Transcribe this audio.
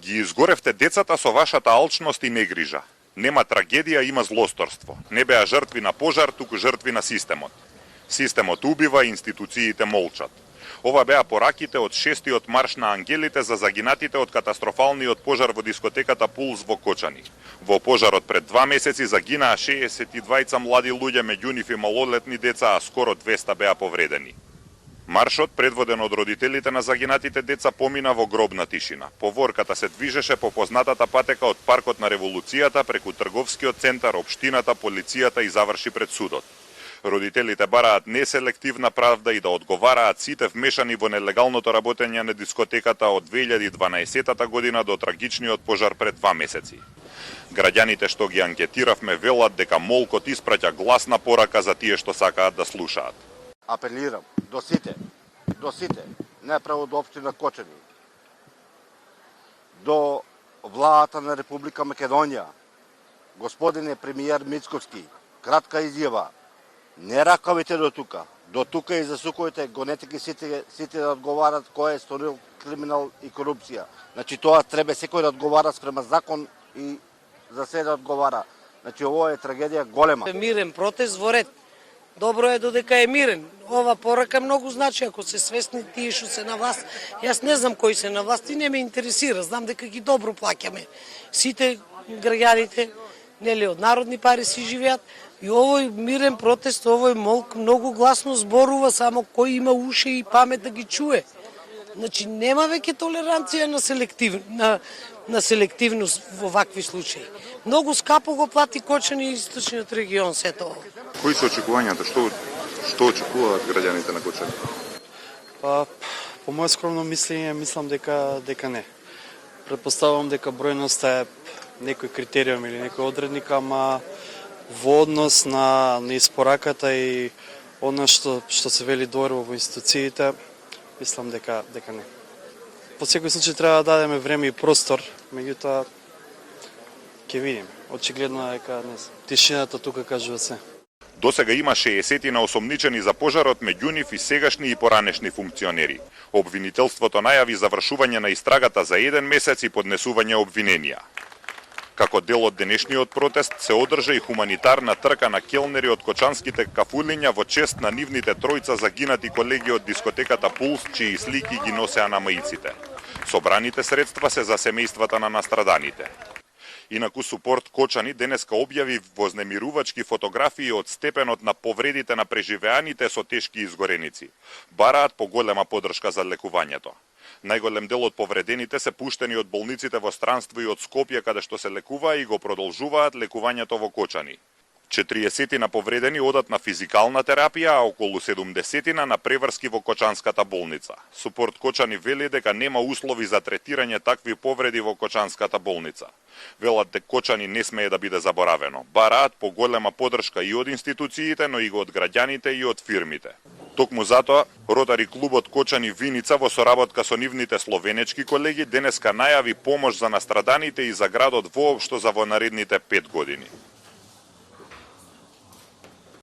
Ги изгоревте децата со вашата алчност и негрижа. Нема трагедија, има злосторство. Не беа жртви на пожар, туку жртви на системот. Системот убива, институциите молчат. Ова беа пораките од 6-тиот марш на ангелите за загинатите од катастрофалниот пожар во дискотеката Пулс во Кочани. Во пожарот пред 2 месеци загинаа 62 млади луѓе, меѓу нив и малолетни деца, а скоро 200 беа повредени. Маршот, предводен од родителите на загинатите деца, помина во гробна тишина. Поворката се движеше по познатата патека од паркот на Револуцијата преку трговскиот центар, општината, полицијата и заврши пред судот. Родителите бараат неселективна правда и да одговараат сите вмешани во нелегалното работење на дискотеката од 2012 година до трагичниот пожар пред 2 месеци. Граѓаните што ги анкетиравме велат дека молкот испраќа гласна порака за тие што сакаат да слушаат. Апелирам до сите, не право до општина Кочани, до владата на Република Македонија, господине премиер Мицковски, кратка изјава, не ракавите до тука и засукувате, гонете ги сите да одговарат кој е сторил криминал и корупција. Значи тоа треба секој да одговара спрема закон и за се да одговара. Значи ово е трагедија голема. Мирен протест во ред. Добро е додека е мирен. Ова порака многу значи, ако се свесни тие што се на власт. Јас не знам кои се на власт и не ме интересира. Знам дека ги добро плаќаме. Сите граѓаните, нели, од народни пари си живеат. И овој мирен протест, овој молк многу гласно зборува, само кој има уши и памет да ги чуе. Значи нема веќе толеранција на селективност во вакви случаи. Многу скапо го плати Кочани и источниот регион сето ова. Кои се очекувањата? Што очекуваат граѓаните на Кочани? По моје скромно мислење, мислам дека не. Претпоставувам дека бројноста е некој критериум или некој одредник, ама во однос на испораката и она што се вели доверба во институциите, мислам дека не. По секој случај треба да дадеме време и простор, меѓутоа ќе видиме. Очигледно е дека тишината тука кажува се. Досега има 60 на осомничени за пожарот, меѓу нив и сегашни и поранешни функционери. Обвинителството најави завршување на истрагата за 1 месец и поднесување обвиненија. Како дел од денешниот протест се одржа и хуманитарна трка на келнери од кочанските кафулиња во чест на нивните тројца загинати колеги од дискотеката Пулс, чии слики ги носеа на маиците. Собраните средства се за семејствата на настраданите. Инаку Супорт Кочани денеска објави вознемирувачки фотографии од степенот на повредите на преживеаните со тешки изгореници. Бараат поголема поддршка за лекувањето. Најголем дел од повредените се пуштени од болниците во странство и од Скопје, каде што се лекуваа и го продолжуваат лекувањето во Кочани. 40 на повредени одат на физикална терапија, а околу 70 на преврски во Кочанската болница. Супорт Кочани вели дека нема услови за третирање такви повреди во Кочанската болница. Велат дека Кочани не смее да биде заборавено. Бараат поголема поддршка и од институциите, но и од граѓаните и од фирмите. Токму затоа, Ротари клубот Кочани Виница во соработка со нивните словенечки колеги денеска најави помош за настраданите и за градот воопшто за во наредните 5 години.